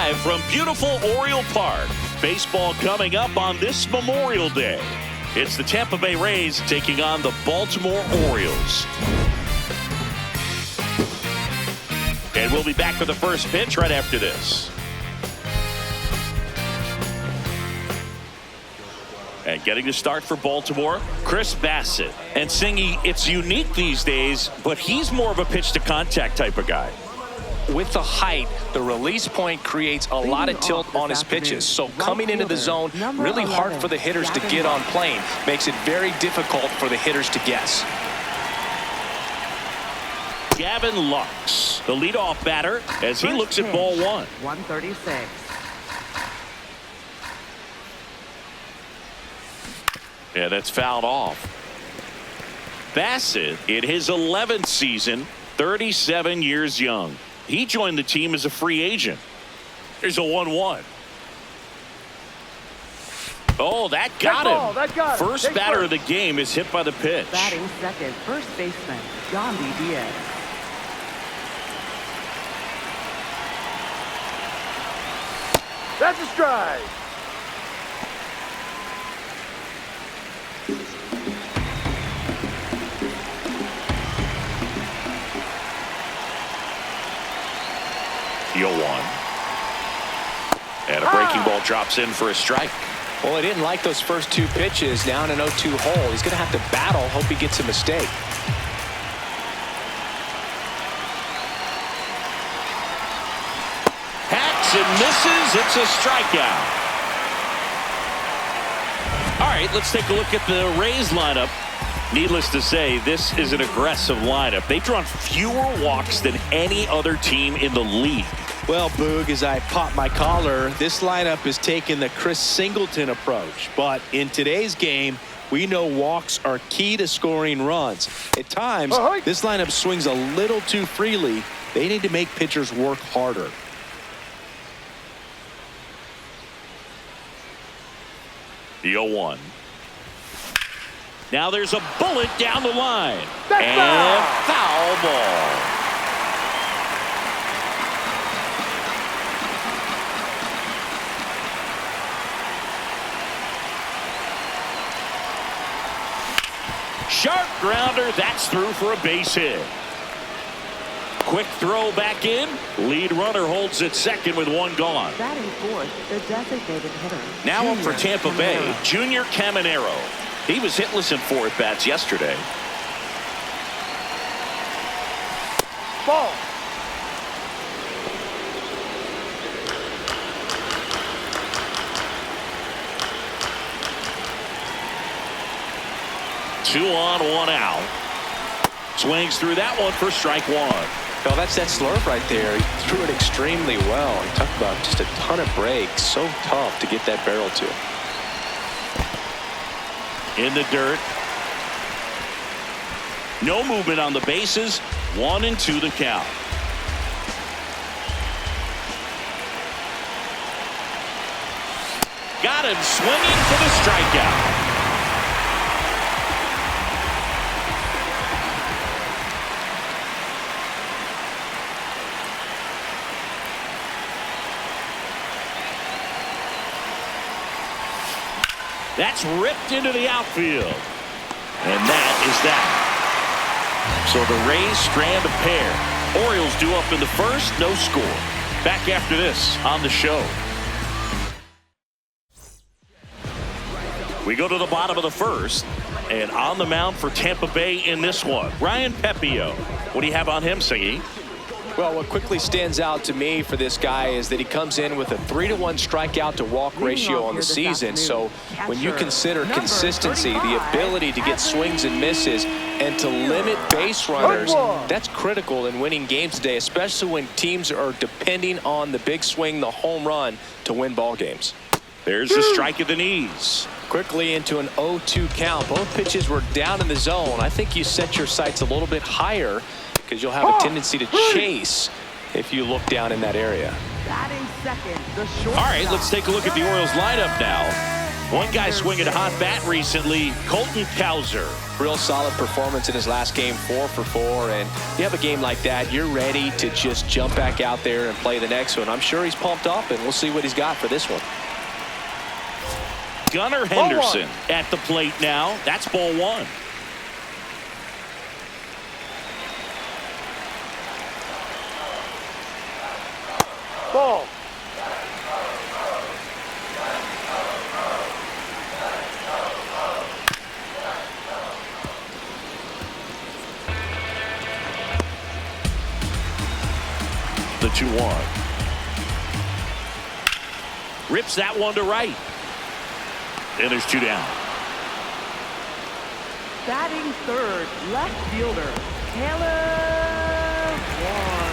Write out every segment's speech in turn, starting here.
Live from beautiful Oriole Park. Baseball coming up on this Memorial Day. It's the Tampa Bay Rays taking on the Baltimore Orioles. And we'll be back for the first pitch right after this. And getting the start for Baltimore, Chris Bassett. And Singy, it's unique these days, but he's more of a pitch-to-contact type of guy. With the height, the release point creates a lot of tilt on his pitches. So coming into the zone, really hard for the hitters to get on plane. Makes it very difficult for the hitters to guess. Gavin Lux, the leadoff batter, as he looks at ball one. 136. Yeah, that's fouled off. Bassett, in his 11th season, 37 years young. He joined the team as a free agent. Here's a 1-1. Oh, that got him. First batter of the game is hit by the pitch. Batting second, first baseman, Yandy Diaz. That's a strike. The 0-1. And a breaking ball drops in for a strike. Well, he didn't like those first two pitches. Now in an 0-2 hole, he's going to have to battle. Hope he gets a mistake. Hacks and misses. It's a strikeout. All right, let's take a look at the Rays lineup. Needless to say, this is an aggressive lineup. They've drawn fewer walks than any other team in the league. Well, Boog, as I pop my collar, this lineup is taking the Chris Singleton approach. But in today's game, we know walks are key to scoring runs. At times, this lineup swings a little too freely. They need to make pitchers work harder. The 0-1. Now there's a bullet down the line. And foul ball. Sharp grounder. That's through for a base hit. Quick throw back in. Lead runner holds at second with one gone. Batting fourth, the designated hitter. Now up for Tampa Bay, Junior Caminero. He was hitless in 4 at-bats yesterday. Ball. Two on, one out. Swings through that one for strike one. Well, that's that slurve right there. He threw it extremely well. He talked about just a ton of breaks. So tough to get that barrel to. In the dirt. No movement on the bases. 1-2 the count. Got him swinging for the strikeout. That's ripped into the outfield. And that is that. So the Rays strand a pair. Orioles due up in the first, no score. Back after this on the show. We go to the bottom of the first. And on the mound for Tampa Bay in this one, Ryan Pepio. What do you have on him, Singy? Well, what quickly stands out to me for this guy is that he comes in with a 3-to-1 strikeout to walk ratio on the season. So when you consider consistency, the ability to get swings and misses and to limit base runners, that's critical in winning games today, especially when teams are depending on the big swing, the home run, to win ball games. There's the strike at the knees. Quickly into an 0-2 count. Both pitches were down in the zone. I think you set your sights a little bit higher, because you'll have a tendency to chase if you look down in that area. Batting second, the short. All right, let's take a look at the Orioles lineup now. One guy swinging a hot bat recently, Colton Cowser. Real solid performance in his last game, 4 for 4. And you have a game like that, you're ready to just jump back out there and play the next one. I'm sure he's pumped up, and we'll see what he's got for this one. Gunnar Henderson at the plate now. That's ball 1. Ball. The 2-1. Rips that one to right. And there's 2 down. Batting third, left fielder, Taylor Ward.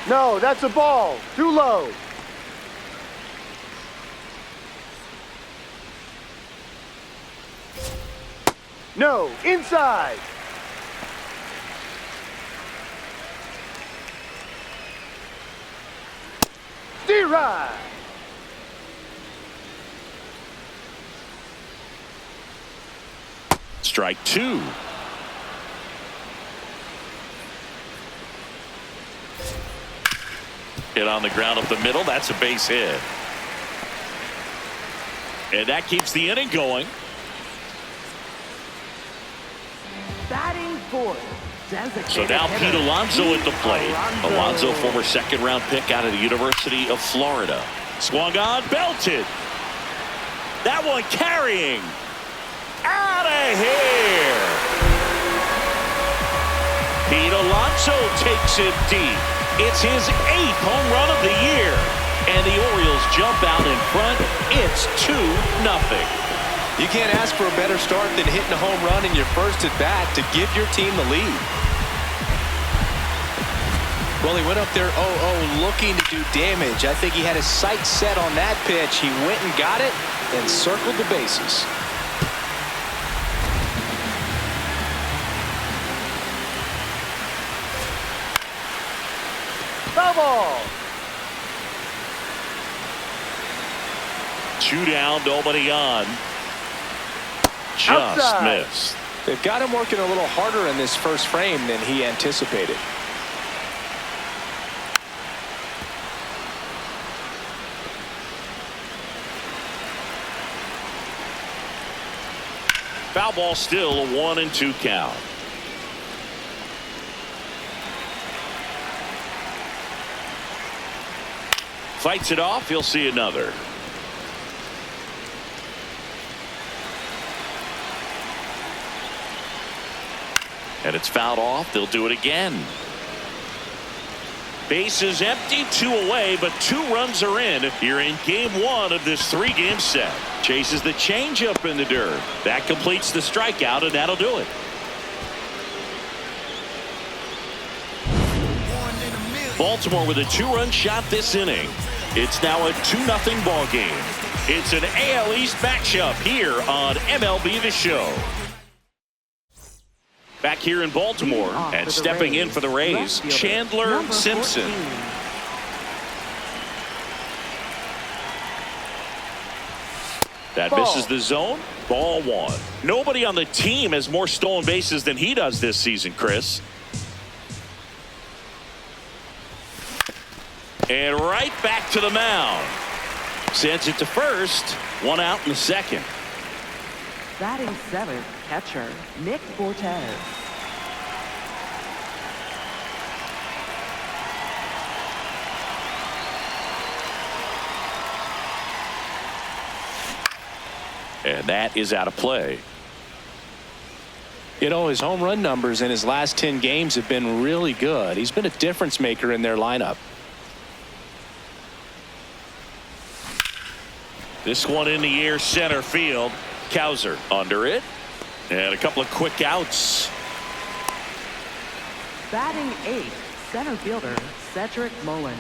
No, that's a ball. Too low. No, inside. D-Ride. Strike 2. Hit on the ground up the middle. That's a base hit. And that keeps the inning going. Batting fourth, So now Pete Alonso at the plate. Alonso, former second-round pick out of the University of Florida. Swung on, belted. That one carrying. Out of here. Pete Alonso takes it deep. It's his 8th home run of the year. And the Orioles jump out in front. It's 2-0. You can't ask for a better start than hitting a home run in your first at bat to give your team the lead. Well, he went up there 0-0 looking to do damage. I think he had his sights set on that pitch. He went and got it and circled the bases. Foul ball. 2 down, nobody on. Just Outside. missed. They've got him working a little harder in this first frame than he anticipated. Foul ball, still a 1-2 count. Fights it off. He'll see another. And it's fouled off. They'll do it again. Bases empty, 2 away, but 2 runs are in. You're in game 1 of this 3-game set. Chases the changeup in the dirt. That completes the strikeout, and that'll do it. Baltimore with a 2-run shot this inning. It's now a 2-0 ball game. It's an AL East matchup here on MLB The Show. Back here in Baltimore, and stepping in for the Rays, Chandler Simpson. That misses the zone. Ball 1. Nobody on the team has more stolen bases than he does this season, Chris. And right back to the mound. Sends it to first. 1 out in the second. Batting seventh, catcher, Nick Fortes. And that is out of play. You know, his home run numbers in his last 10 games have been really good. He's been a difference maker in their lineup. This one in the air, center field. Cowser under it. And a couple of quick outs. Batting eighth, center fielder, Cedric Mullins.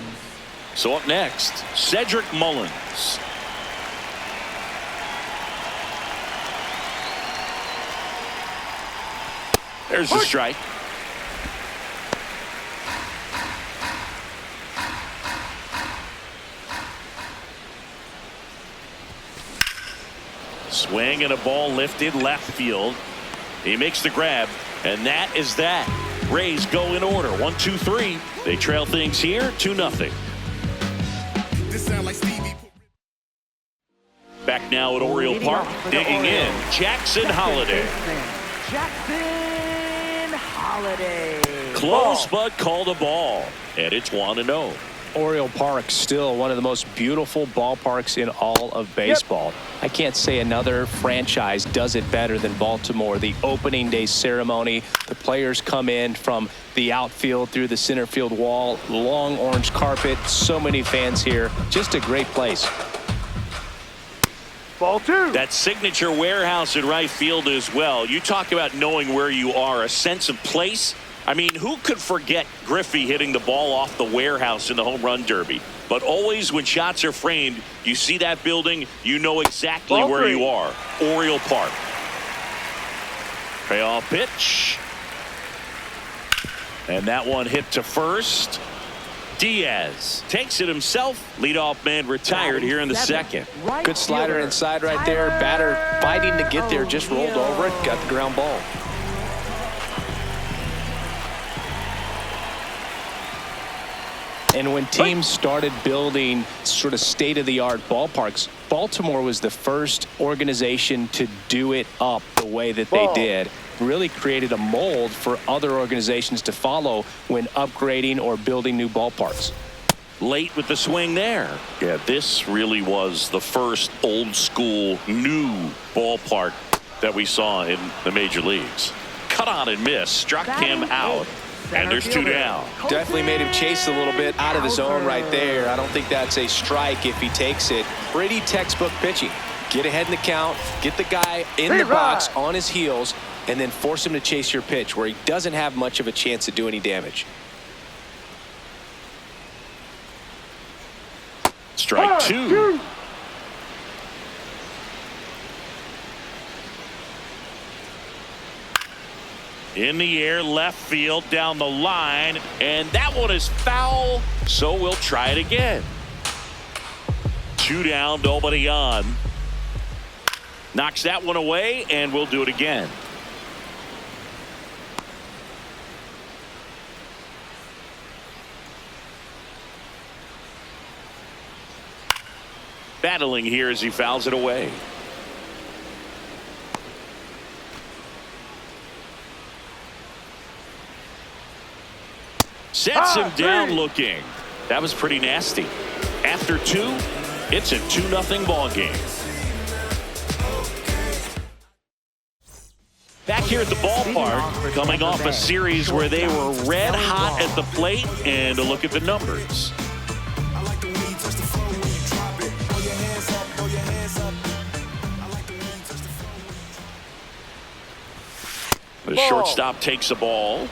So up next, Cedric Mullins. There's the strike. Swing and a ball lifted left field. He makes the grab, and that is that. Rays go in order. 1, 2, 3. They trail things here 2-0. Back now at Oriole Park, digging in, Jackson Holliday. Jackson Holliday. Close, but called a ball, and it's 1-0. Oriole Park, still one of the most beautiful ballparks in all of baseball. I can't say another franchise does it better than Baltimore. The opening day ceremony, the players come in from the outfield through the center field wall, long orange carpet, so many fans here. Just a great place. Ball 2. That signature warehouse in right field as well. You talk about knowing where you are, a sense of place. I mean, who could forget Griffey hitting the ball off the warehouse in the home run derby? But always when shots are framed, you see that building, you know exactly Ball where 3. you are. Oriole Park. Payoff pitch. And that one hit to first. Diaz takes it himself. Leadoff man retired here in the second. Good slider inside right there. Batter fighting to get there, just rolled over it, got the ground ball. And when teams started building sort of state-of-the-art ballparks, Baltimore was the first organization to do it up the way that they did. Really created a mold for other organizations to follow when upgrading or building new ballparks. Late with the swing there. Yeah, this really was the first old school new ballpark that we saw in the major leagues. Cut on and miss, struck him out. And there's 2 down. Definitely made him chase a little bit out of the zone right there. I don't think that's a strike if he takes it. Pretty textbook pitching. Get ahead in the count, get the guy in the box on his heels, and then force him to chase your pitch where he doesn't have much of a chance to do any damage. Strike 2. In the air, left field, down the line, and that one is foul, so we'll try it again. 2 down, nobody on. Knocks that one away, and we'll do it again. Battling here as he fouls it away. Sets him down looking. That was pretty nasty. After 2, it's a 2-0 ball game. Back here at the ballpark, coming off a series where they were red hot at the plate, and a look at the numbers. The shortstop takes the ball.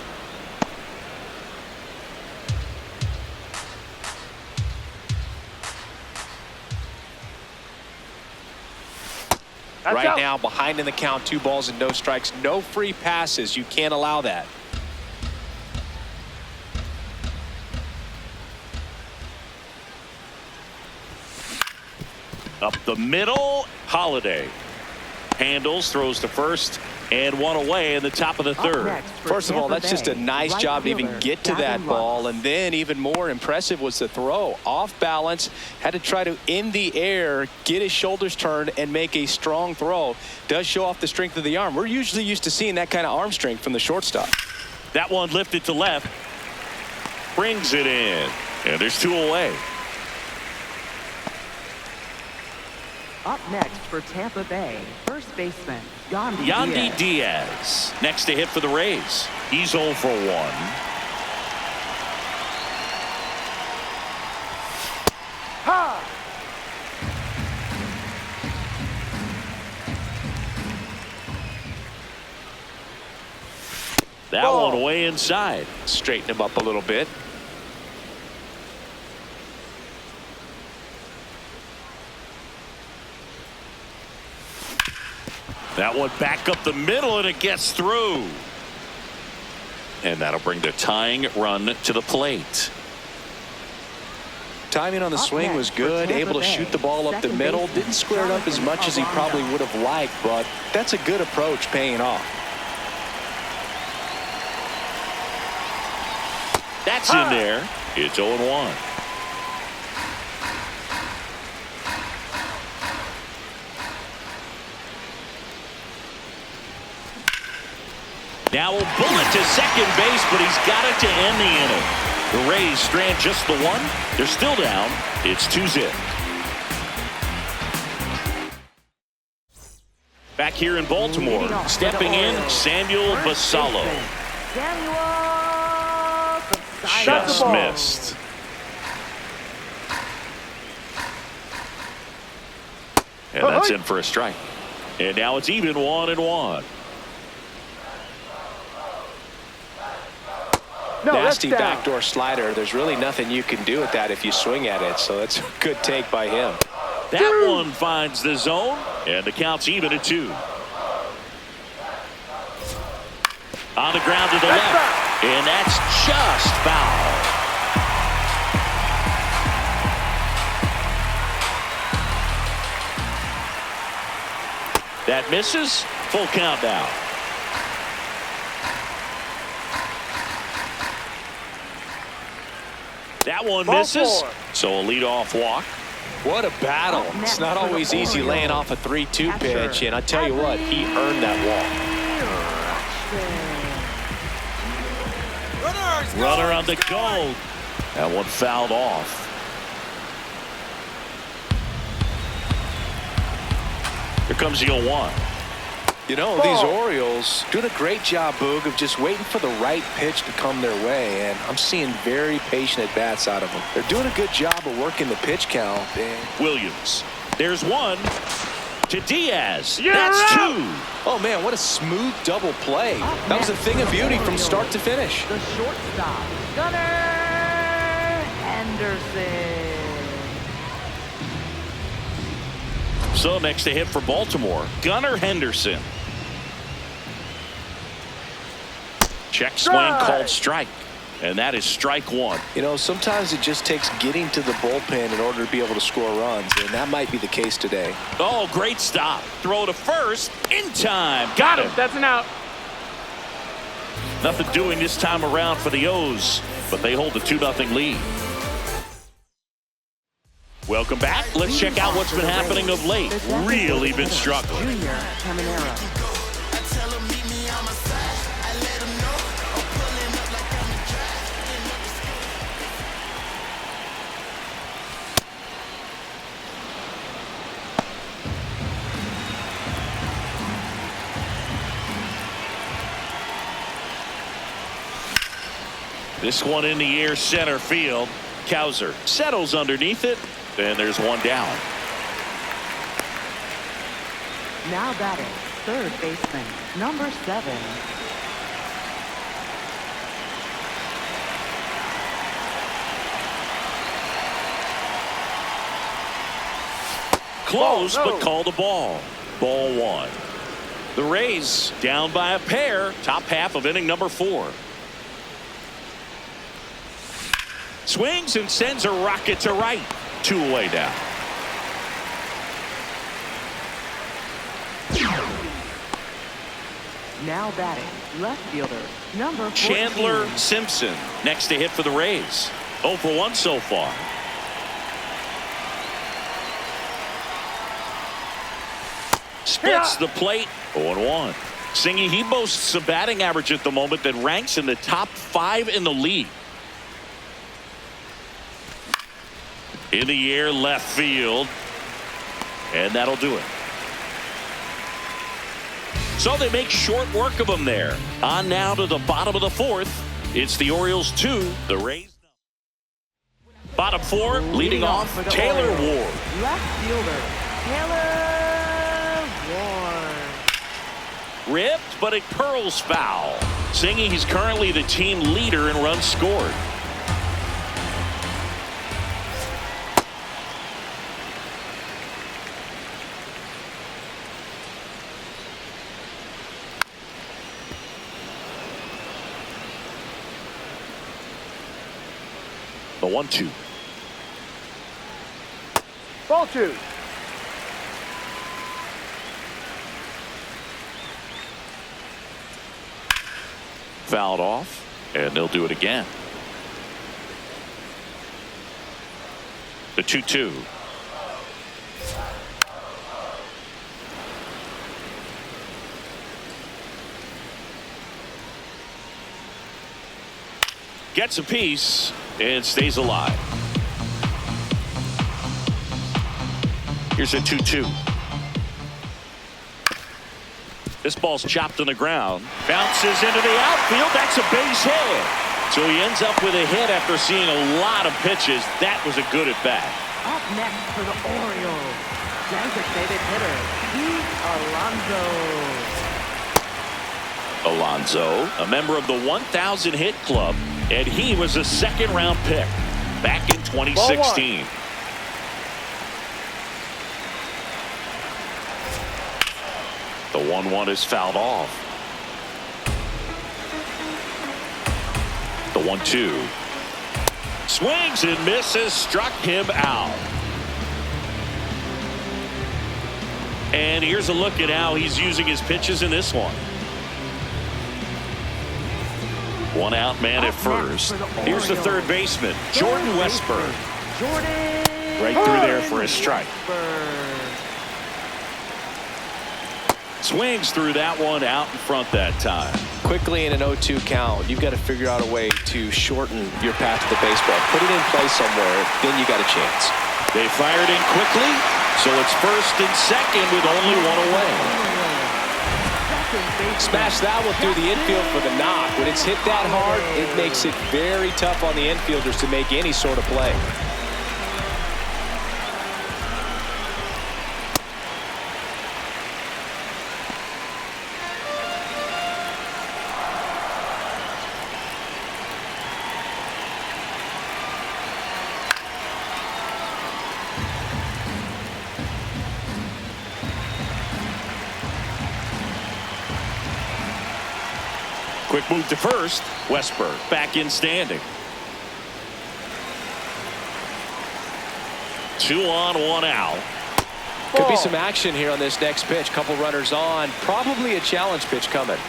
Right now, behind in the count, 2 balls and no strikes, no free passes. You can't allow that. Up the middle, Holliday handles, throws to first, and 1 away in the top of the 3rd. First of all, that's just a nice job to even get to that ball, and then even more impressive was the throw. Off balance, had to try to in the air get his shoulders turned and make a strong throw. Does show off the strength of the arm. We're usually used to seeing that kind of arm strength from the shortstop. That one lifted to left, brings it in, and there's 2 away. Up next for Tampa Bay, first baseman Yandy Diaz. Next to hit for the Rays. He's 0 for 1. Ha! That one way inside. Straighten him up a little bit. That one back up the middle, and it gets through. And that'll bring the tying run to the plate. Timing on the swing was good, able to shoot the ball up the middle. Didn't square it up as much as he probably would have liked, but that's a good approach paying off. That's in there. It's 0-1. Now a bullet to second base, but he's got it to end the inning. The Rays strand just the one. They're still down. It's 2-0. Back here in Baltimore, stepping in, Samuel Basallo. Just missed. And that's in for a strike. And now it's even 1-1. Nasty backdoor slider. There's really nothing you can do with that if you swing at it, so that's a good take by him. That one finds the zone, and the count's even at 2. On the ground to the left, and that's just foul. That misses. Full count now. That one misses. So a leadoff walk. What a battle. It's not always easy laying off a 3-2 pitch, and I tell you what, he earned that walk. Runner on the go. That one fouled off. Here comes the 0-1. You know, these Orioles doing a great job, Boog, of just waiting for the right pitch to come their way, and I'm seeing very patient at-bats out of them. They're doing a good job of working the pitch count. And Williams. There's one to Diaz. That's 2. Oh, man, what a smooth double play. That was a thing of beauty from start to finish. The shortstop, Gunnar Henderson. So next to hit for Baltimore, Gunnar Henderson. Check swing called strike. And that is strike 1. You know, sometimes it just takes getting to the bullpen in order to be able to score runs, and that might be the case today. Oh, great stop. Throw to first in time. Got him. That's an out. Nothing doing this time around for the O's, but they hold the 2-0 lead. Welcome back. Let's check out what's been happening of late. Really been struggling. Junior Caminero. This one in the air, center field. Cowser settles underneath it, and there's one down. Now batting, third baseman, number 7. Close, but called a ball. Ball 1. The Rays down by a pair. Top half of inning number 4. Swings and sends a rocket to right. 2 away down. Now batting, left fielder, number 14. Chandler Simpson next to hit for the Rays. 0 for 1 so far. Splits the plate. 0-1. Singy, he boasts a batting average at the moment that ranks in the top 5 in the league. In the air, left field. And that'll do it. So they make short work of him there. On now to the bottom of the 4th. It's the Orioles 2, the Rays. Bottom 4, leading off, Taylor Ward. Left fielder, Taylor Ward. Ripped, but it curls foul. Singy, he's currently the team leader in runs scored. The 1-2. Ball 2. Fouled off, and they'll do it again. The 2-2. Gets a piece and stays alive. Here's a 2-2. This ball's chopped on the ground. Bounces into the outfield. That's a base hit. So he ends up with a hit after seeing a lot of pitches. That was a good at bat. Up next for the Orioles, designated hitter, Pete Alonso. Alonso, a member of the 1,000 hit club, and he was a second-round pick back in 2016. The 1-1 is fouled off. The 1-2. Swings and misses, struck him out. And here's a look at how he's using his pitches in this one. One out, man at first. Here's the third baseman, Jordan Westburg. Right through there for a strike. Swings through that one, out in front that time. Quickly in an 0-2 count, you've got to figure out a way to shorten your path to the baseball. Put it in play somewhere, then you got a chance. They fired in quickly, so it's first and second with only one away. Smash that one through the infield for the knock. When it's hit that hard, it makes it very tough on the infielders to make any sort of play. Quick move to first. Westburg back in standing. 2 on, 1 out. Could be some action here on this next pitch. Couple runners on. Probably a challenge pitch coming.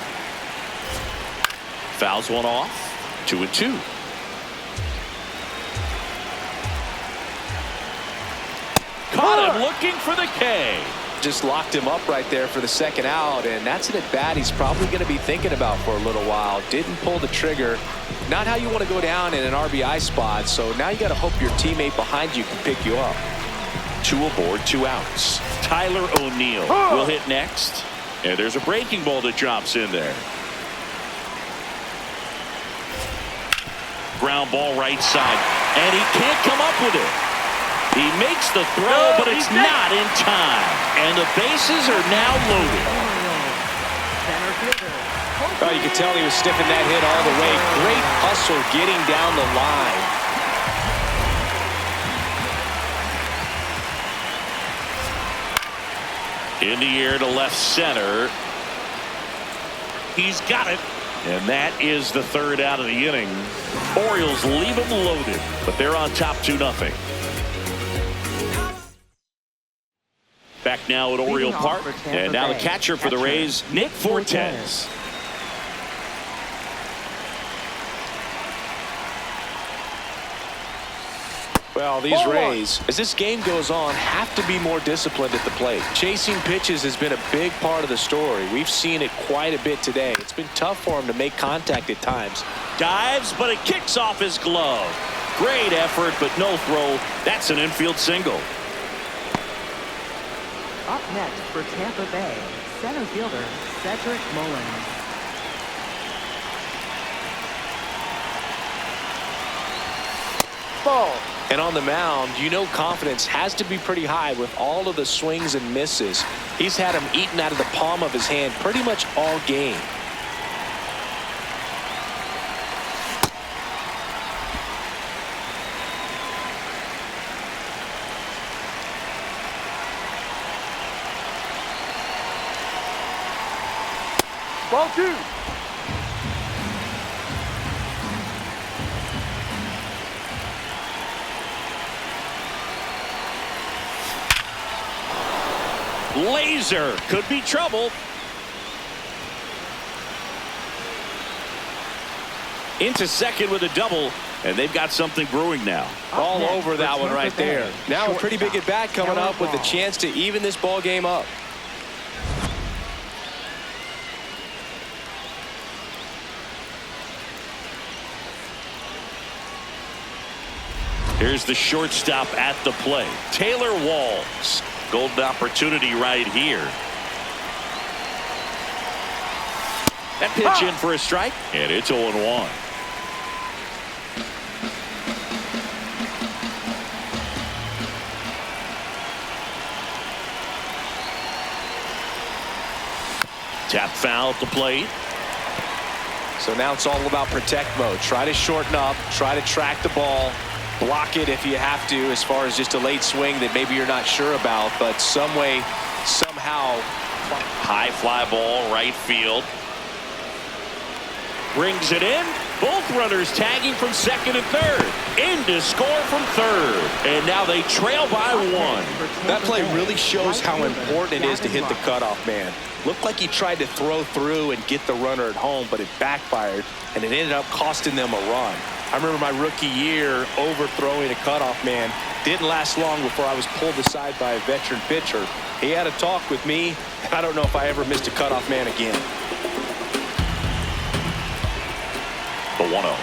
Fouls one off. 2-2. Caught him looking for the K. Just locked him up right there for the second out, and that's an at-bat he's probably going to be thinking about for a little while. Didn't pull the trigger. Not how you want to go down in an RBI spot, so now you got to hope your teammate behind you can pick you up. 2 aboard, 2 outs. Tyler O'Neill will hit next, and there's a breaking ball that drops in there. Ground ball right side, and he can't come up with it. He makes the throw, but it's not in time. And the bases are now loaded. Oh, you could tell he was sniffing that hit all the way. Great hustle getting down the line. In the air to left center. He's got it. And that is the third out of the inning. Orioles leave them loaded, but they're on top 2-0. Back now at Oriole Park, and now the catcher for the Rays, Nick Fortes. Well, these Rays, as this game goes on, have to be more disciplined at the plate. Chasing pitches has been a big part of the story. We've seen it quite a bit today. It's been tough for him to make contact at times. Dives, but it kicks off his glove. Great effort, but no throw. That's an infield single. Up next for Tampa Bay, center fielder Cedric Mullins. Ball. And on the mound, you know confidence has to be pretty high with all of the swings and misses. He's had them eaten out of the palm of his hand pretty much all game. Ball 2. Laser could be trouble. Into second with a double, and they've got something brewing now. All over that one right there. Now a pretty big at bat coming up with a chance to even this ball game up. Here's the shortstop at the plate, Taylor Walls. Golden opportunity right here. That pitch in for a strike, and it's 0-1. Tap foul at the plate. So now it's all about protect mode. Try to shorten up, try to track the ball, block it if you have to, as far as just a late swing that maybe you're not sure about, but some way, somehow. High fly ball, right field. Brings it in. Both runners tagging from second and third. In to score from third. And now they trail by one. That play really shows how important it is to hit the cutoff man. Looked like he tried to throw through and get the runner at home, but it backfired, and it ended up costing them a run. I remember my rookie year overthrowing a cutoff man. Didn't last long before I was pulled aside by a veteran pitcher. He had a talk with me, and I don't know if I ever missed a cutoff man again. The 1-0.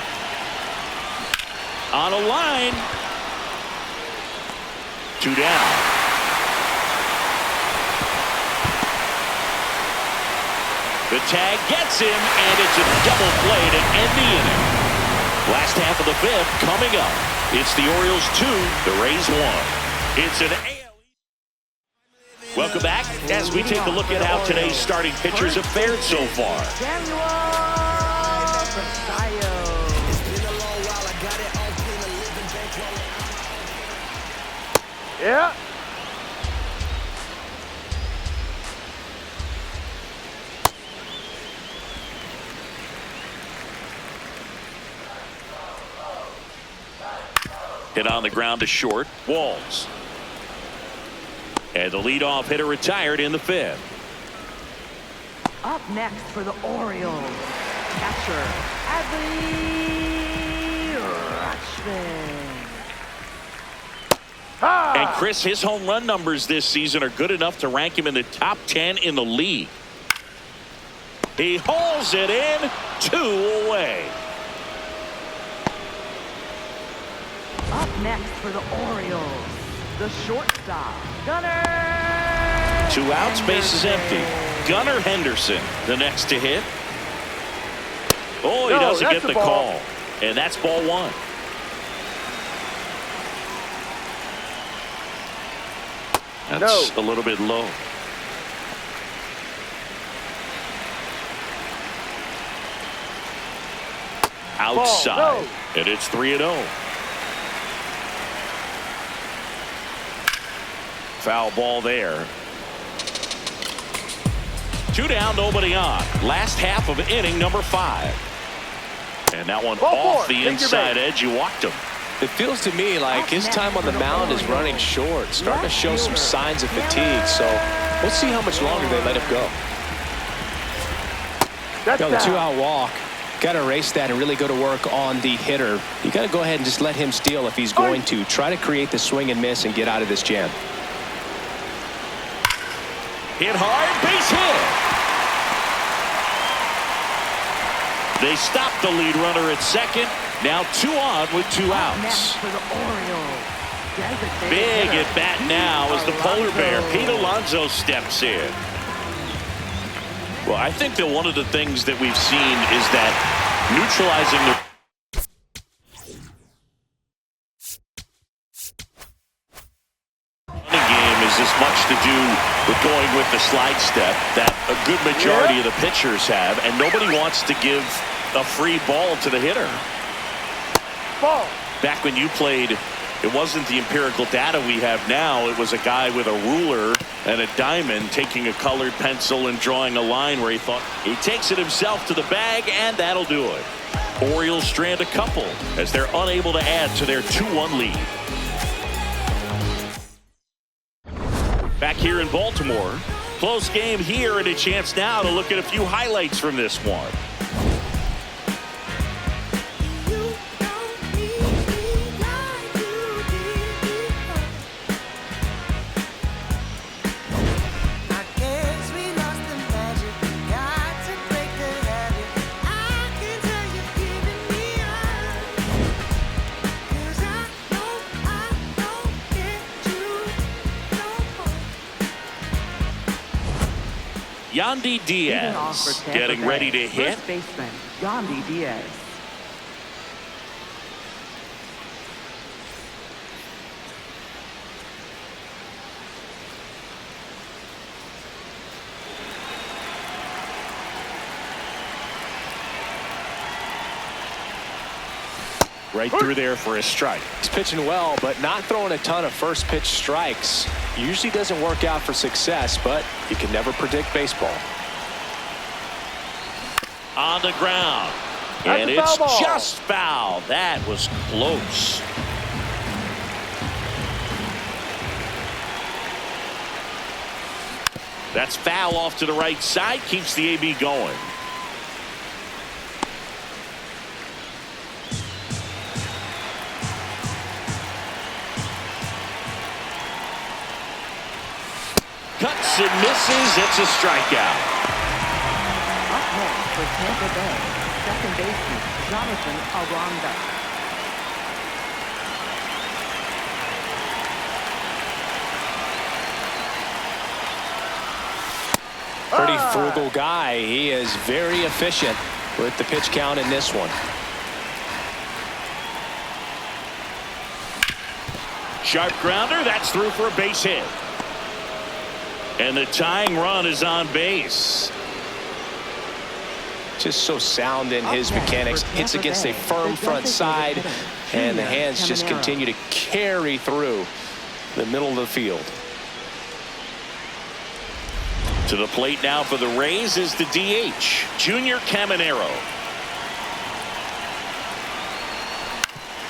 On a line. 2 down. The tag gets him, and it's a double play to end the inning. Last half of the fifth coming up. It's the Orioles 2, the Rays 1. It's an AL. Welcome back as we take a look at how today's starting pitchers have fared so far. Yeah. Hit on the ground to short. Walls. And the leadoff hitter retired in the fifth. Up next for the Orioles, catcher Adley Rutschman. And Chris, his home run numbers this season are good enough to rank him in the top 10 in the league. He hauls it in, 2 away. Up next for the Orioles, the shortstop, Gunnar 2 outs, bases empty. Gunnar Henderson, the next to hit. Oh, he doesn't get the call. And that's ball 1. That's a little bit low. Outside. And it's 3-0. Foul ball there. 2 down, nobody on. Last half of inning number 5. And that one off the inside edge. You walked him. It feels to me like his time on the mound is running short, starting to show some signs of fatigue. So we'll see how much longer they let him go. The 2-out walk. Got to erase that and really go to work on the hitter. You got to go ahead and just let him steal if he's going to. Try to create the swing and miss and get out of this jam. Hit hard, base hit. They stop the lead runner at second. Now 2 on with 2 outs. Big at bat now as the polar bear, Pete Alonso, steps in. Well, I think that one of the things that we've seen is that neutralizing the game is as much to do with going with the slide step that a good majority of the pitchers have, and nobody wants to give a free ball to the hitter. Ball. Back when you played, it wasn't the empirical data we have now. It was a guy with a ruler and a diamond taking a colored pencil and drawing a line where he thought he takes it himself to the bag, and that'll do it. Orioles strand a couple as they're unable to add to their 2-1 lead. Back here in Baltimore. Close game here, and a chance now to look at a few highlights from this one. Yandy Diaz getting ready to hit. First baseman, Yandy Diaz. Right through there for a strike. He's pitching well, but not throwing a ton of first pitch strikes. Usually doesn't work out for success, but you can never predict baseball. On the ground. And it's just foul. That was close. That's foul off to the right side. Keeps the AB going. Cuts and misses. It's a strikeout. Up next for Tampa Bay, second baseman, Jonathan Aranda. Pretty frugal guy. He is very efficient with the pitch count in this one. Sharp grounder. That's through for a base hit. And the tying run is on base. Just so sound in his mechanics. Hits against a firm front side, and the hands just continue to carry through the middle of the field. To the plate now for the Rays is the DH, Junior Caminero.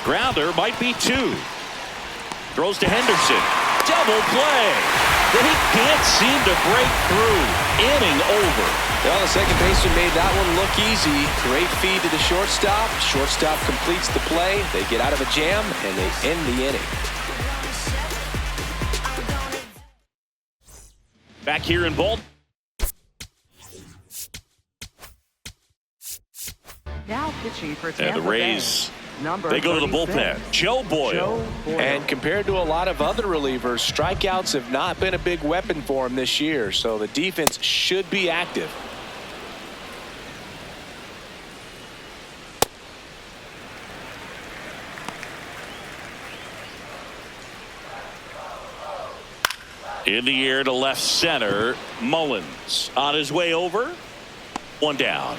Grounder might be two. Throws to Henderson. Double play. They can't seem to break through. Inning over. Well, the second baseman made that one look easy. Great feed to the shortstop. Shortstop completes the play. They get out of a jam, and they end the inning. Back here in Baltimore. Now pitching for Tampa And the Rays, Bay, they go to the bullpen. Joe Boyle. And compared to a lot of other relievers, strikeouts have not been a big weapon for him this year, so the defense should be active. In the air to left center, Mullins on his way over. One down.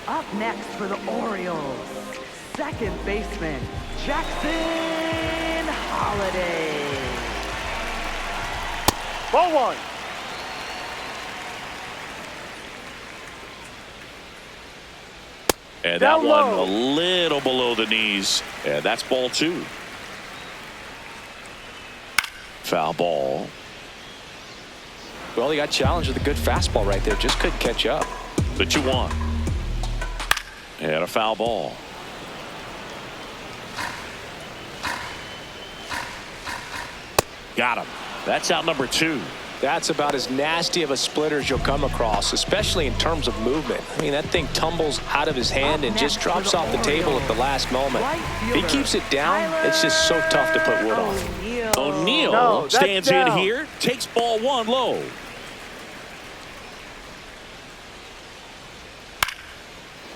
Up next for the Orioles, second baseman, Jackson Holiday. Ball one. And Down that one low. a little below the knees. And that's ball two. Foul ball. Well, he got challenged with a good fastball right there. Just couldn't catch up. That you want. And a foul ball. Got him. That's out number two. That's about as nasty of a splitter as you'll come across, especially in terms of movement. I mean, that thing tumbles out of his hand and just drops off the table at the last moment. If he keeps it down, it's just so tough to put wood on. O'Neal stands in here, takes ball one low.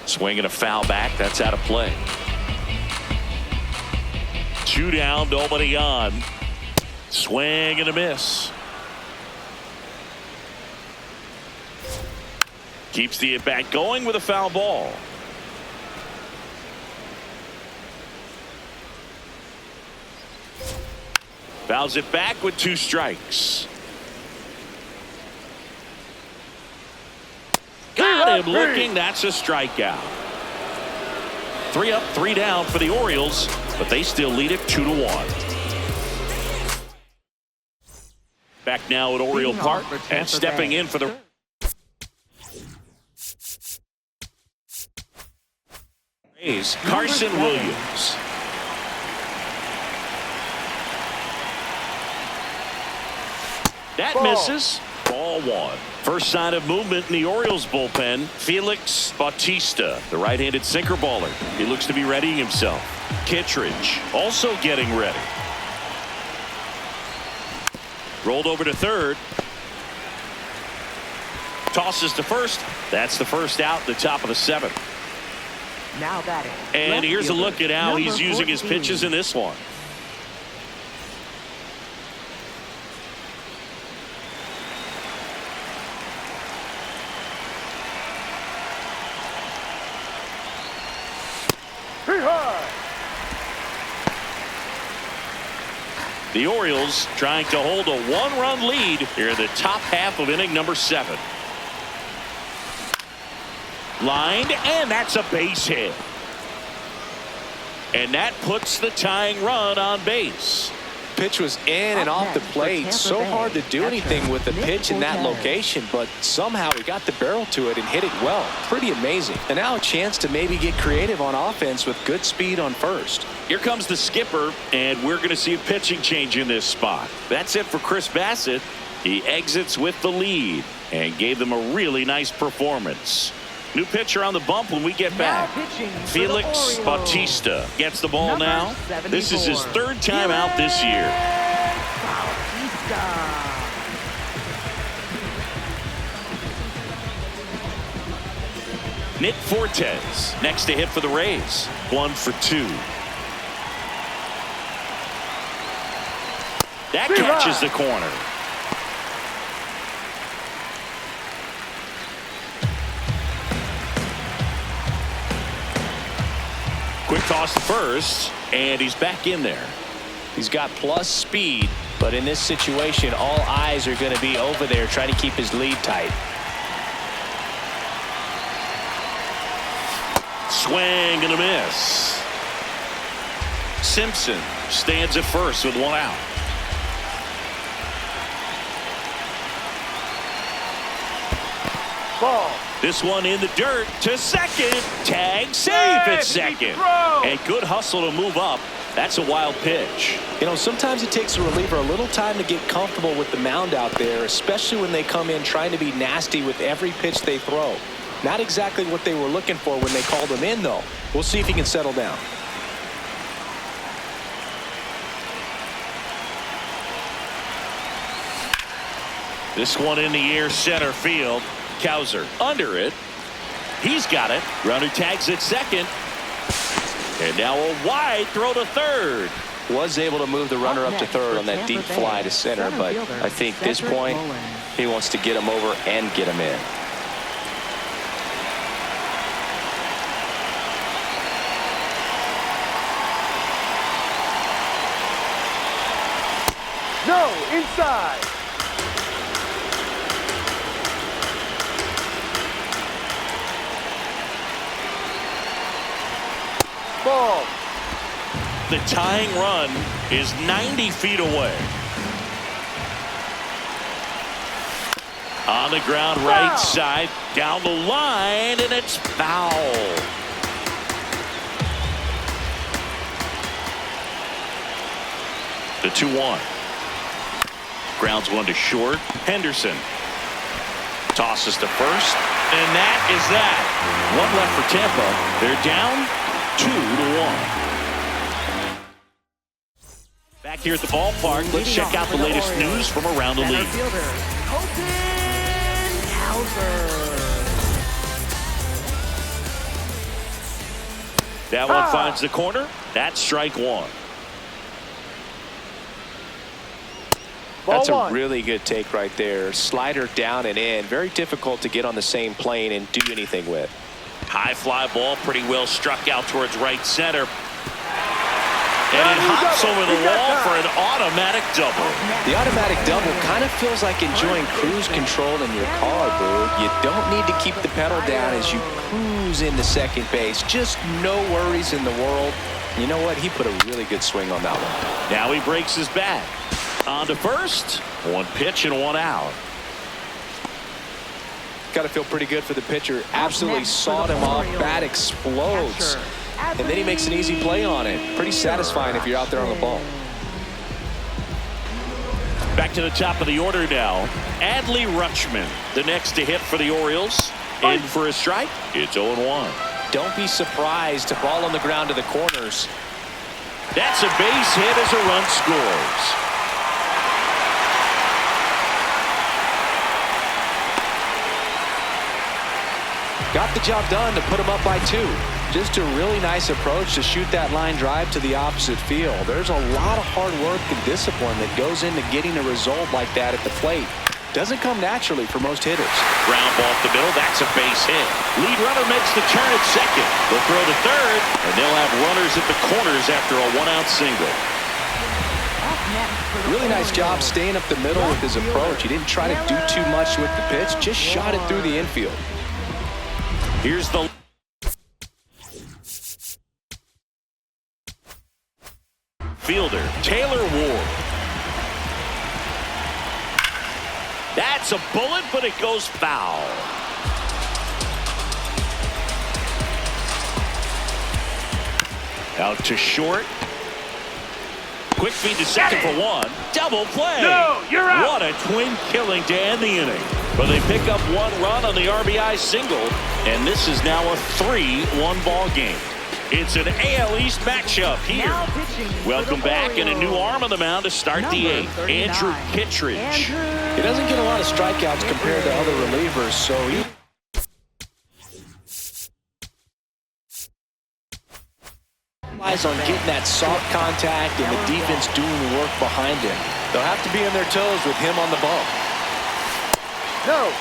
Swinging a foul back. That's out of play. Two down, nobody on. Swing and a miss. Keeps the at-bat going with a foul ball. Fouls it back with two strikes. Got him looking. That's a strikeout. 3 up, 3 down for the Orioles, but they still lead it 2-1. Back now at Oriole Leading Park off for and Tampa stepping Bay. in for the Rays, Carson Number 7. Williams. That Ball. misses. Ball 1. First sign of movement in the Orioles bullpen. Felix Bautista, the right-handed sinker baller. He looks to be readying himself. Kittredge also getting ready. Rolled over to third. Tosses to first. That's the first out, the top of the 7th. Now batting. And left here's a fielder, look at how number he's using his 14. pitches in this one. Three high. The Orioles trying to hold a 1-run lead here in the top half of inning number 7. Lined, and that's a base hit. And that puts the tying run on base. Pitch was in and Up off the next for plate. Tampa So Bay, hard to do catcher, anything with the Nick pitch in that Fortes. location, but somehow he got the barrel to it and hit it well. Pretty amazing. And now a chance to maybe get creative on offense with good speed on first. Here comes the skipper, and we're going to see a pitching change in this spot. That's it for Chris Bassett. He exits with the lead and gave them a really nice performance. New pitcher on the bump when we get Now back. pitching for the Felix Orioles. Bautista gets the ball Number now. This is his 74. 3rd time out this year. Bautista. Nick Fortes next to hit for the Rays. 1 for 2. That catches the corner. Quick toss to first, and he's back in there. He's got plus speed, but in this situation, all eyes are going to be over there trying to keep his lead tight. Swing and a miss. Simpson stands at first with 1 out. Ball. This one in the dirt to second. Tag safe Yes, at second. throw. A good hustle to move up. That's a wild pitch. You know, sometimes it takes a reliever a little time to get comfortable with the mound out there, especially when they come in trying to be nasty with every pitch they throw. Not exactly what they were looking for when they called him in, though. We'll see if he can settle down. This one in the air, center field. Cowser under it. He's got it. Runner tags at second. And now a wide throw to third. Was able to move the runner up to next third for on that Tampa deep Bay, fly to center, but fielder, I think at this Cedric point, Mullins. he wants to get him over and get him in. No, inside. Ball. The tying run is 90 feet away. On the ground, right Foul. side, down the line, and it's foul. The 2-1. Grounds one to short. Henderson tosses to first, and that is that. One left for Tampa. They're down 2-1. Back here at the ballpark, let's Leading check off out for the the latest Orioles, news from around the center league. fielder, Colton Cowser. That one finds the corner. That's strike 1. That's a Ball 1. really good take right there. Slider down and in. Very difficult to get on the same plane and do anything with. High fly ball, pretty well struck out towards right center. And it Double. hops over the He got wall that. for an automatic double. The automatic double kind of feels like enjoying cruise control in your car, dude. You don't need to keep the pedal down as you cruise into second base. Just no worries in the world. You know what? He put a really good swing on that one. Now he breaks his bat. On to first. One pitch and one out. Got to feel pretty good for the pitcher. Absolutely sawed him off. Bat explodes. And then he makes an easy play on it. Pretty satisfying if you're out there on the ball. Back to the top of the order now. Adley Rutschman, the next to hit for the Orioles. In for a strike. It's 0-1. Don't be surprised to ball on the ground to the corners. That's a base hit as a run scores. Got the job done to put him up by 2. Just a really nice approach to shoot that line drive to the opposite field. There's a lot of hard work and discipline that goes into getting a result like that at the plate. Doesn't come naturally for most hitters. Ground ball up the middle. That's a base hit. Lead runner makes the turn at second. They'll throw to third, and they'll have runners at the corners after a one-out single. Really nice job staying up the middle with his approach. He didn't try to do too much with the pitch. Just shot it through the infield. Here's the fielder, Taylor Ward. That's a bullet, but it goes foul. Out to short. Quick feed to second for one. Double play. No, you're out. What a twin killing to end the inning. But they pick up one run on the RBI single, and this is now a 3-1 ball game. It's an AL East matchup here. Welcome back, and a new arm on the mound to start the 8th. Andrew Kittredge. He doesn't get a lot of strikeouts compared to other relievers, so he relies on getting that soft contact and the defense doing the work behind him. They'll have to be on their toes with him on the bump. No.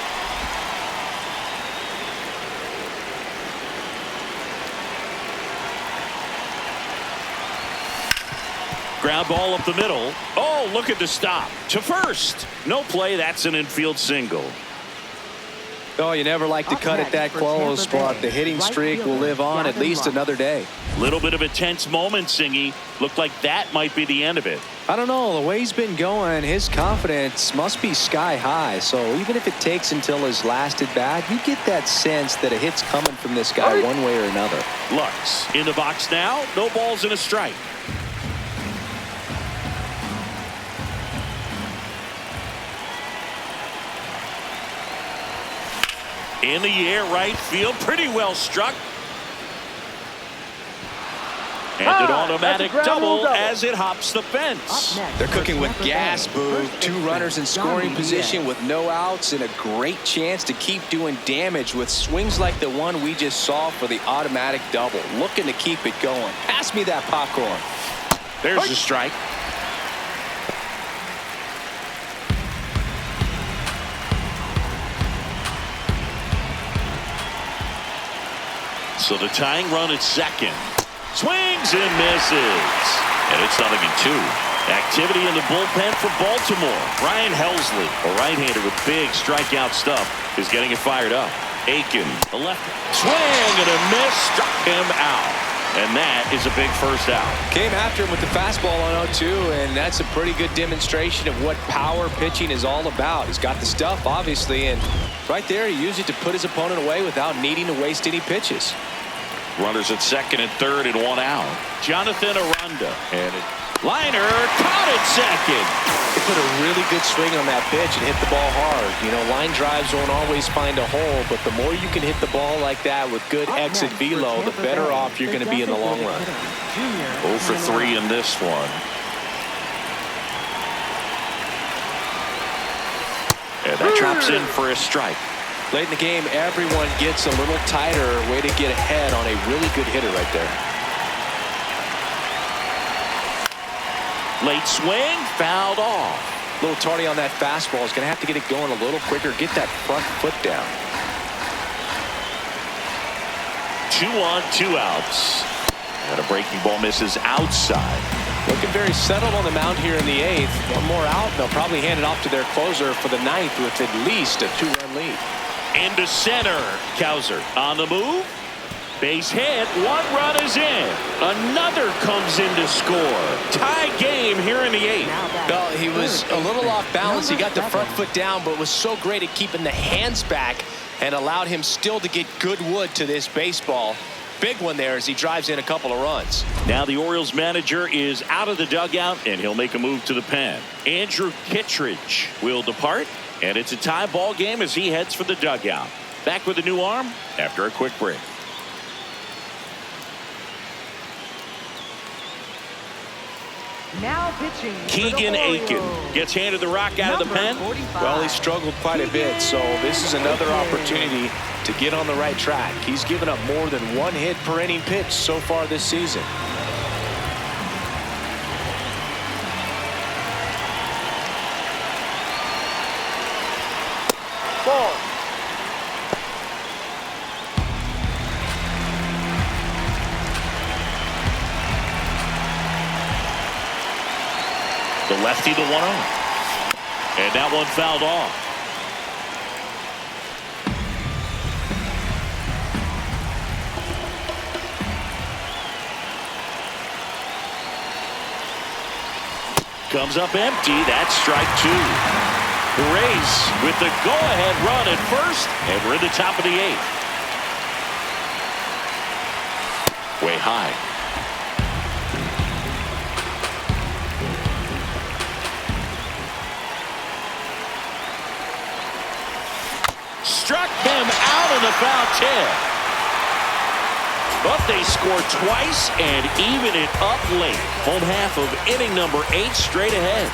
Ground ball up the middle. Oh, look at the stop. To first. No play. That's an infield single. Oh, you never like to cut it that close, but the hitting streak will live on at least another day. Little bit of a tense moment, Singy. Looked like that might be the end of it. I don't know. The way he's been going, his confidence must be sky high. So even if it takes until his last at bat, you get that sense that a hit's coming from this guy one way or another. Lux in the box now. No balls and a strike. In the air, right field, pretty well struck. And an automatic double as it hops the fence. They're cooking with gas, Boo. 2 runners in scoring position with no outs and a great chance to keep doing damage with swings like the one we just saw for the automatic double. Looking to keep it going. Pass me that popcorn. There's the strike. So the tying run at second. Swings and misses. And it's 0-2. Activity in the bullpen for Baltimore. Ryan Helsley, a right-hander with big strikeout stuff, is getting it fired up. Aiken, a left swing and a miss, struck him out. And that is a big first out. Came after him with the fastball on 0-2, and that's a pretty good demonstration of what power pitching is all about. He's got the stuff, obviously, and right there he used it to put his opponent away without needing to waste any pitches. Runners at second and third and 1 out. Jonathan Aranda. And liner caught at second. He put a really good swing on that pitch and hit the ball hard. You know, line drives won't always find a hole, but the more you can hit the ball like that with good exit velo, the better off you're going to be in the long run. 0 for 3 in this one. And that drops in for a strike. Late in the game, everyone gets a little tighter. Way to get ahead on a really good hitter right there. Late swing, fouled off. A little tardy on that fastball. Is going to have to get it going a little quicker. Get that front foot down. 2 on, 2 outs. And a breaking ball misses outside. Looking very settled on the mound here in the 8th. One more out, and they'll probably hand it off to their closer for the 9th with at least a 2-run lead. Into center. Cowser on the move. Base hit. One run is in. Another comes in to score. Tie game here in the 8th. Well, he was a little off balance. He got the front foot down, but was so great at keeping the hands back and allowed him still to get good wood to this baseball. Big one there as he drives in a couple of runs. Now the Orioles manager is out of the dugout, and he'll make a move to the pen. Andrew Kittredge will depart, and it's a tie ball game as he heads for the dugout. Back with a new arm after a quick break. Now pitching. Keegan Aiken gets handed the rock out of the pen. Well, he struggled quite a bit, so this is another opportunity to get on the right track. He's given up more than 1 hit per inning pitch so far this season. Ball. The lefty, the 1-0. And that one fouled off. Comes up empty. That's strike 2. The Rays with the go-ahead run at first, and we're in the top of the 8th. Way high. Struck him out in the foul tip. But they score twice and even it up late. Home half of inning number 8 straight ahead.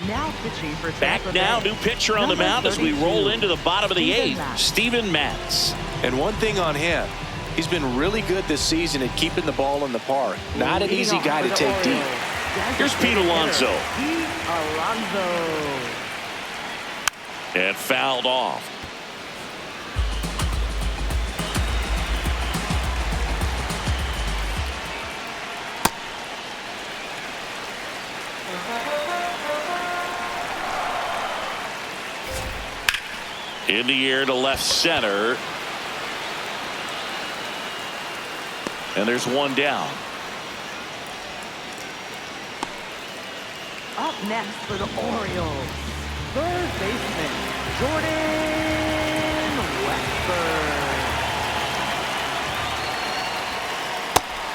Now pitching for Back Tampa now, Bay. new pitcher on the mound as we roll into the bottom of the 8th. Steven Matz. And one thing on him, he's been really good this season at keeping the ball in the park. Not an easy guy to take deep. Here's Pete Alonso. Pete Alonso. And fouled off. In the air to left center. And there's one down. Up next for the Orioles, third baseman, Jordan Westburg.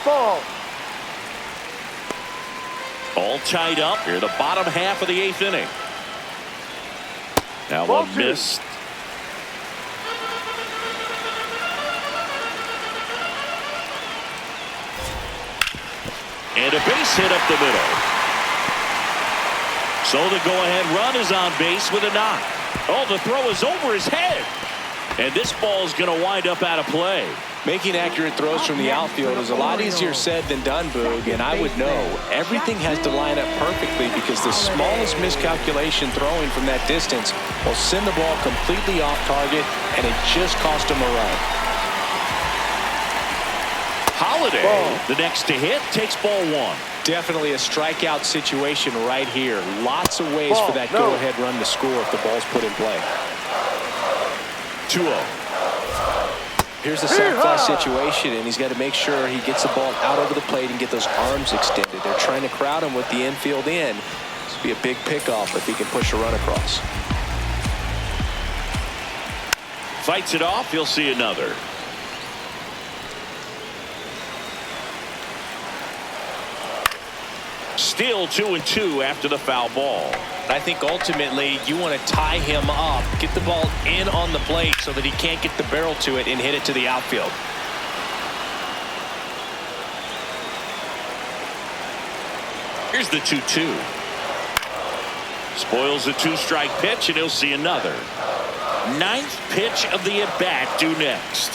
Ball. All tied up here, the bottom half of the 8th inning. Now Ball one 2. missed. And a base hit up the middle. So the go-ahead run is on base with a knock. Oh, the throw is over his head. And this ball is going to wind up out of play. Making accurate throws from the outfield is a lot easier said than done, Boog, and I would know everything has to line up perfectly because the smallest miscalculation throwing from that distance will send the ball completely off target, and it just cost him a run. Holiday, the next to hit, takes ball 1. Definitely a strikeout situation right here. Lots of ways for that go-ahead run to score if the ball's put in play. 2-0. Here's the sac fly situation, and he's got to make sure he gets the ball out over the plate and get those arms extended. They're trying to crowd him with the infield in. This will be a big pickoff if he can push a run across. Fights it off, you'll see another. Still 2-2 after the foul ball. I think ultimately you want to tie him up, get the ball in on the plate so that he can't get the barrel to it and hit it to the outfield. Here's the 2-2. Spoils the 2-strike pitch, and he'll see another. 9th pitch of the at-bat due next.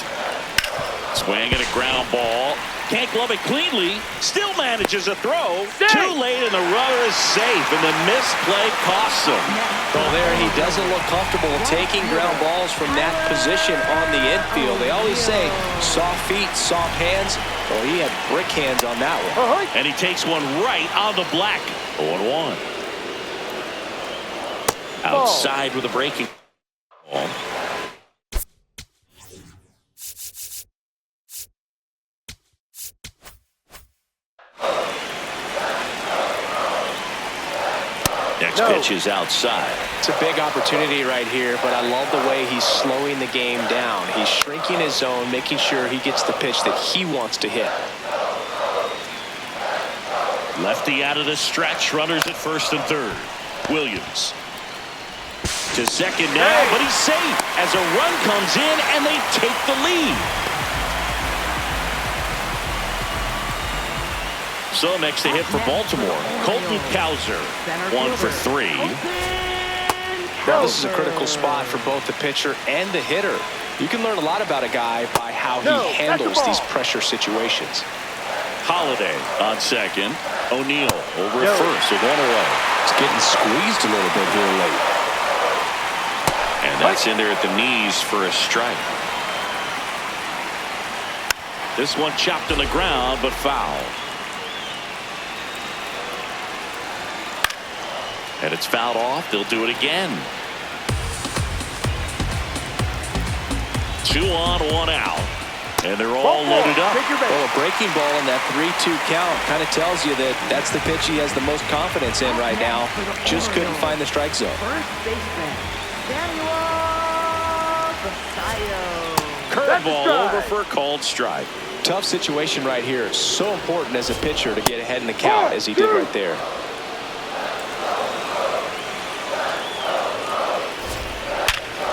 Swing and a ground ball. Can't glove it cleanly. Still manages a throw. Too late, and the runner is safe, and the misplay costs him. Well, there he doesn't look comfortable taking ground balls from that position on the infield. They always say soft feet, soft hands. Well, he had brick hands on that one. And he takes one right on the black. 0-1. Outside with a breaking ball. Next pitch is outside. It's a big opportunity right here, but I love the way he's slowing the game down. He's shrinking his zone, making sure he gets the pitch that he wants to hit. Lefty out of the stretch. Runners at first and third. Williams to second now, but he's safe as a run comes in and they take the lead. So next to hit for Baltimore, Colton Cowser, 1 for 3. Now this is a critical spot for both the pitcher and the hitter. You can learn a lot about a guy by how he handles these pressure situations. Holiday on second. O'Neill over at first, so 1 away. It's getting squeezed a little bit here late. And that's in there at the knees for a strike. This one chopped on the ground, but foul. And it's fouled off. They'll do it again. 2 on, 1 out. And they're all loaded up. Well, a breaking ball in that 3-2 count kind of tells you that that's the pitch he has the most confidence in right now. Just couldn't find the strike zone. Curveball over for a called strike. Tough situation right here. So important as a pitcher to get ahead in the count as he did right there.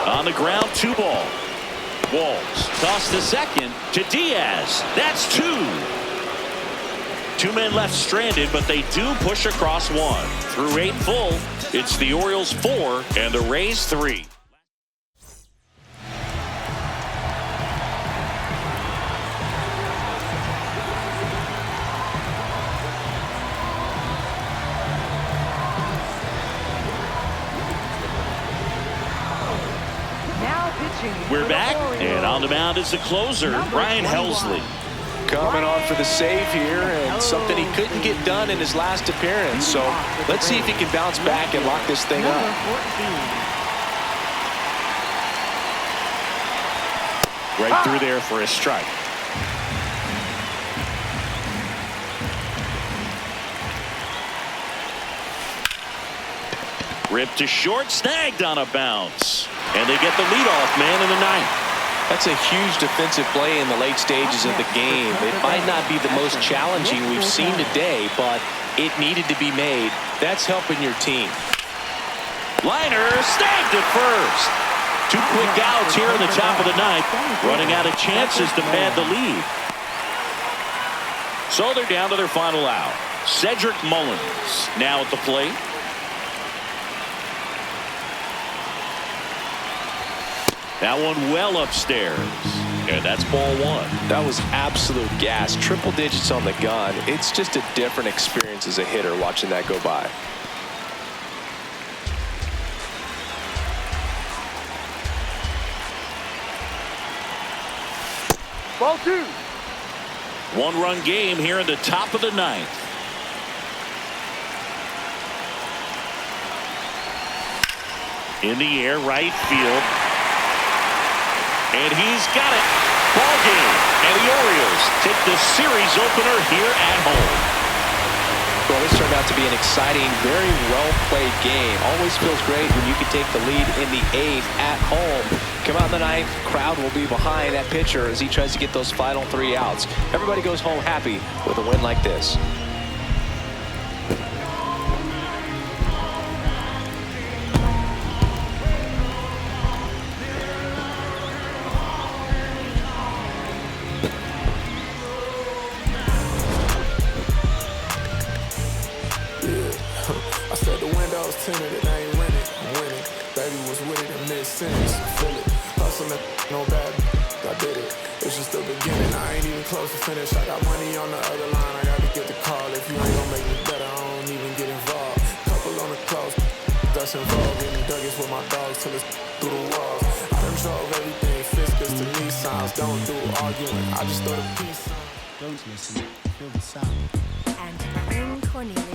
On the ground, 2 ball. Walls toss to second to Diaz. That's 2. 2 men left stranded, but they do push across 1. Through 8 full, it's the Orioles 4 and the Rays 3. We're back, and on the mound is the closer, Ryan Helsley. Coming on for the save here, and something he couldn't get done in his last appearance. So let's see if he can bounce back and lock this thing up. Right through there for a strike. Ripped to short, snagged on a bounce. And they get the leadoff man in the 9th. That's a huge defensive play in the late stages of the game. It might not be the most challenging we've seen today, but it needed to be made. That's helping your team. Liner snagged at first. 2 quick outs here in the top of the 9th. Running out of chances to pad the lead. So they're down to their final out. Cedric Mullins now at the plate. That one well upstairs. And that's ball 1. That was absolute gas. Triple digits on the gun. It's just a different experience as a hitter watching that go by. Ball 2. 1-run game here in the top of the 9th. In the air, right field. And he's got it. Ball game. And the Orioles take the series opener here at home. Well, this turned out to be an exciting, very well-played game. Always feels great when you can take the lead in the 8th at home. Come out in the 9th, crowd will be behind that pitcher as he tries to get those final 3 outs. Everybody goes home happy with a win like this. Tinted and I ain't rented, I'm winning. Baby was with it in mid-sentence, feel it. Hustling, no bad, I did it. It's just the beginning, I ain't even close to finish. I got money on the other line, I gotta get the call. If you ain't gonna make me better, I don't even get involved. Couple on the close, that's involved. Getting duggies with my dogs till it's through the walls. I done drove everything, Fiscus to me sounds. Don't do arguing, I just throw the peace on. Don't listen, feel the sound. And bring Cornelius.